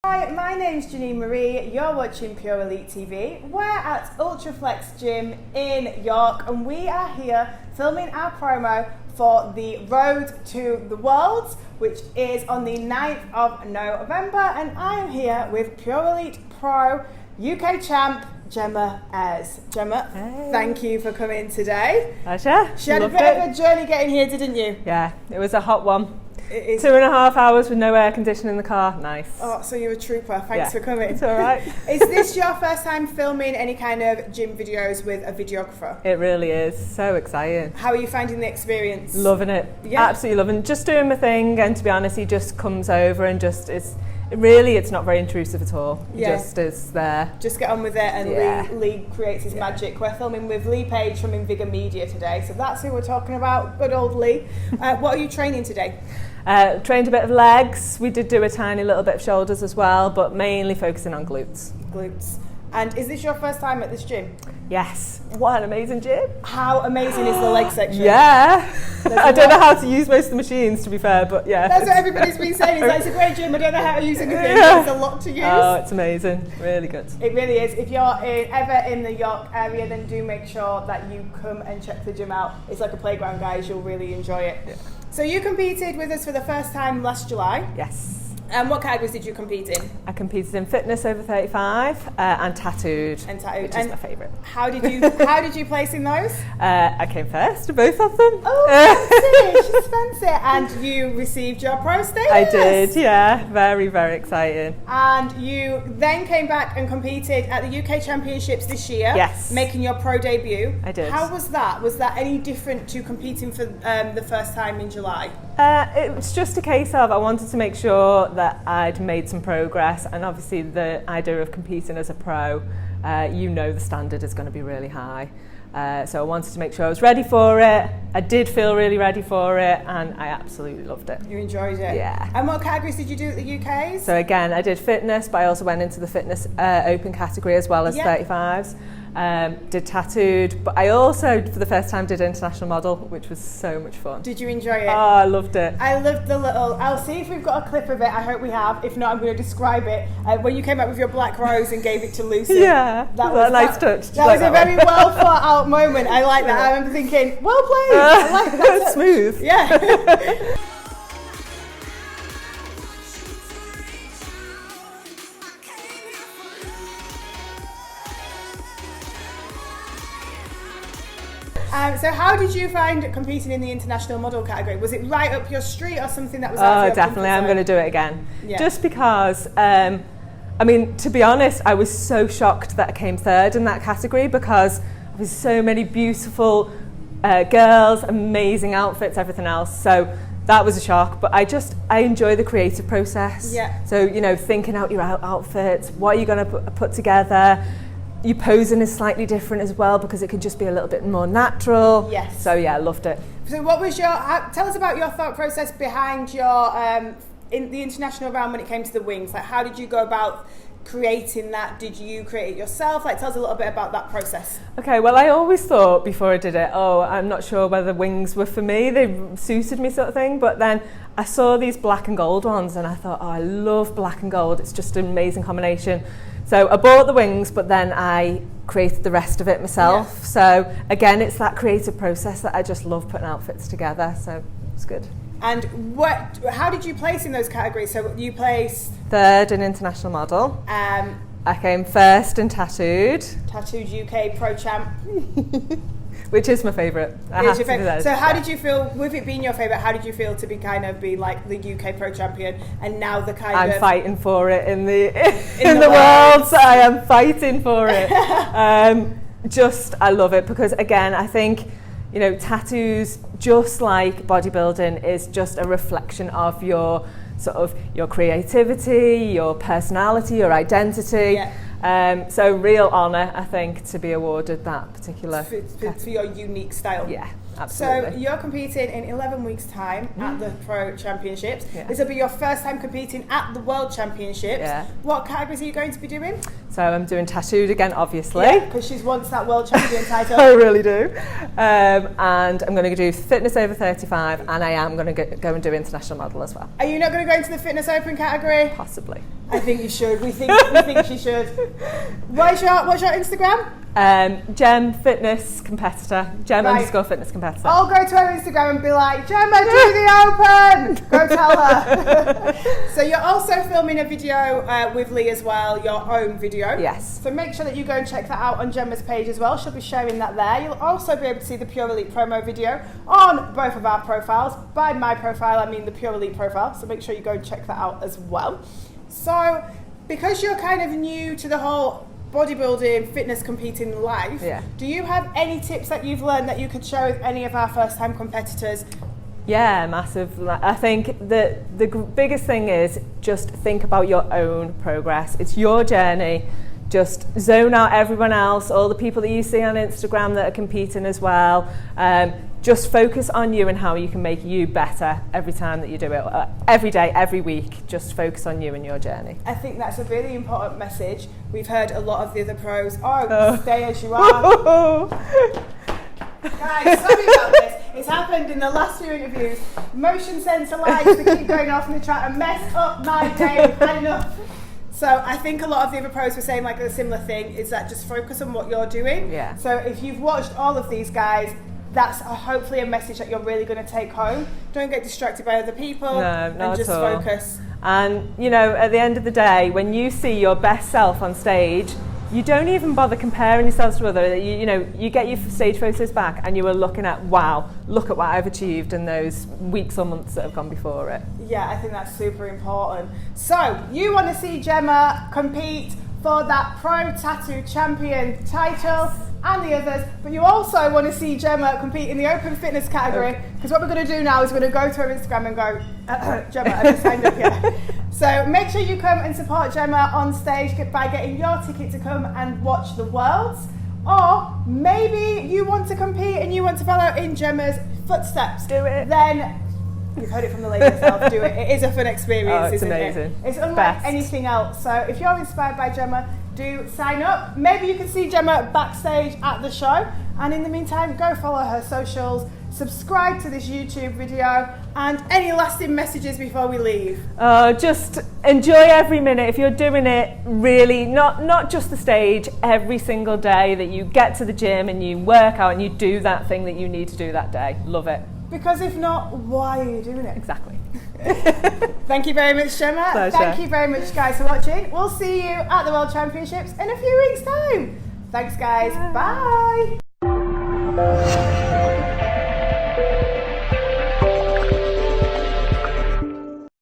Hi, my name's Janine Marie, you're watching Pure Elite TV. We're at Ultraflex Gym in York and we are here filming our promo for the Road to the Worlds, which is on the 9th of November, and I am here with Pure Elite Pro UK champ Gemma Ayres. Gemma, hey. Thank you for coming today. Pleasure. She had a bit of a journey getting here, didn't you? Yeah, it was a hot one. It is. 2.5 hours with no air conditioning in the car. Nice. Oh, so you're a trooper. Thanks for coming. It's all right. Is this your first time filming any kind of gym videos with a videographer? It really is. So exciting. How are you finding the experience? Loving it. Yeah. Absolutely loving it. Just doing my thing, and to be honest, he just comes over and just is. Really, it's not very intrusive at all. He just is there. Just get on with it, and Lee creates his magic. We're filming with Lee Page from Invigor Media today, so that's who we're talking about. Good old Lee. What are you training today? Trained a bit of legs. We did do a tiny little bit of shoulders as well, but mainly focusing on glutes. Glutes. And is this your first time at this gym? Yes. What an amazing gym. How amazing is the leg section? Yeah. I don't know how to use most of the machines, to be fair, but yeah. That's what everybody's been saying. It's like, it's a great gym. I don't know how to use anything. There's a lot to use. Oh, it's amazing. Really good. It really is. If you're ever in the York area, then do make sure that you come and check the gym out. It's like a playground, guys. You'll really enjoy it. Yeah. So you competed with us for the first time last July. Yes. And what categories did you compete in? I competed in fitness over 35 and tattooed. And tattooed, which is my favourite. How did you place in those? I came first, both of them. Oh, fancy! She's fancy. And you received your pro status. I did, yeah. Very, very exciting. And you then came back and competed at the UK Championships this year. Yes. Making your pro debut. I did. How was that? Was that any different to competing for the first time in July? It was just a case of I wanted to make sure that I'd made some progress, and obviously the idea of competing as a pro, the standard is going to be really high. So I wanted to make sure I was ready for it. I did feel really ready for it, and I absolutely loved it. You enjoyed it? Yeah. And what categories did you do at the UKs? So again, I did fitness, but I also went into the fitness open category as well as 35s. Did tattooed, but I also, for the first time, did international model, which was so much fun. Did you enjoy it? Oh, I loved it. I loved the little, I'll see if we've got a clip of it, I hope we have. If not, I'm going to describe it. When you came up with your black rose and gave it to Lucy. Yeah, that was a nice touch. That was a very well thought out moment. I like that. I remember thinking, well played. I like that. Smooth. Yeah. So how did you find competing in the international model category? Was it right up your street or something that was out of your definitely. I'm going to do it again. Yeah. Just because, to be honest, I was so shocked that I came third in that category because there was so many beautiful girls, amazing outfits, everything else. So that was a shock, but I enjoy the creative process. Yeah. So, thinking out your outfits, what are you going to put together? Your posing is slightly different as well because it can just be a little bit more natural. Yes. So yeah, I loved it. So what was tell us about your thought process behind your, in the international round when it came to the wings? Like, how did you go about creating that? Did you create it yourself? Like, tell us a little bit about that process. Okay, well, I always thought before I did it, I'm not sure whether wings were for me. They suited me sort of thing. But then I saw these black and gold ones and I thought, I love black and gold. It's just an amazing combination. So I bought the wings, but then I created the rest of it myself. Yeah. So again, it's that creative process that I just love putting outfits together. So it's good. And how did you place in those categories? So you placed third in international model. I came first in tattooed. Tattooed UK Pro Champ. Which is my favourite. So how did you feel, with it being your favourite, how did you feel to be like the UK Pro Champion and now the I'm fighting for it in the world. So I am fighting for it. I love it because again, I think, tattoos, just like bodybuilding, is just a reflection of your your creativity, your personality, your identity. Yeah. So real honour, I think, to be awarded that particular for your unique style. Yeah, absolutely. So you're competing in 11 weeks' time at the Pro Championships. Yeah. This will be your first time competing at the World Championships. Yeah. What categories are you going to be doing? So I'm doing tattooed again, obviously. Yeah, because she wants that world champion title. I really do. And I'm going to do fitness over 35, and I am going to go and do international model as well. Are you not going to go into the fitness open category? Possibly. I think you should. We think she should. What's your Instagram? Gem Fitness Competitor. Gem _ Fitness Competitor. I'll go to her Instagram and be like, Gemma, do the open! Go tell her. So you're also filming a video with Lee as well, your own video. Yes. So make sure that you go and check that out on Gemma's page as well. She'll be sharing that there. You'll also be able to see the Pure Elite promo video on both of our profiles. By my profile, I mean the Pure Elite profile. So make sure you go and check that out as well. So because you're kind of new to the whole bodybuilding, fitness, competing life, do you have any tips that you've learned that you could share with any of our first time competitors? Yeah, massive. I think that the biggest thing is just think about your own progress. It's your journey. Just zone out everyone else, all the people that you see on Instagram that are competing as well. Just focus on you and how you can make you better every time that you do it. Every day, every week, just focus on you and your journey. I think that's a really important message. We've heard a lot of the other pros, stay as you are. Guys, sorry about this. It's happened in the last few interviews. Motion sensor lights, they keep going off and they try to mess up my day. We've had enough. So I think a lot of the other pros were saying like a similar thing, is that just focus on what you're doing. Yeah. So if you've watched all of these guys, that's hopefully a message that you're really going to take home. Don't get distracted by other people, and just focus. And you know, at the end of the day, when you see your best self on stage, you don't even bother comparing yourselves to others. You know, you get your stage photos back and you are looking at, wow, look at what I've achieved in those weeks or months that have gone before it. Yeah, I think that's super important. So, you want to see Gemma compete for that Pro Tattoo Champion title and the others, but you also want to see Gemma compete in the Open Fitness category, because what we're going to do now is we're going to go to her Instagram and go, Gemma, have you signed up yet? So make sure you come and support Gemma on stage by getting your ticket to come and watch the Worlds. Or maybe you want to compete and you want to follow in Gemma's footsteps. Do it. Then, you've heard it from the lady herself, do it. It is a fun experience, it's isn't amazing. it? It's unlike anything else. So if you're inspired by Gemma, do sign up. Maybe you can see Gemma backstage at the show. And in the meantime, go follow her socials, subscribe to this YouTube video, and any lasting messages before we leave? Just enjoy every minute. If you're doing it really, not just the stage, every single day that you get to the gym and you work out and you do that thing that you need to do that day. Love it. Because if not, why are you doing it? Exactly. Thank you very much, Gemma. Pleasure. Thank you very much, guys, for watching. We'll see you at the World Championships in a few weeks' time. Thanks, guys. Bye.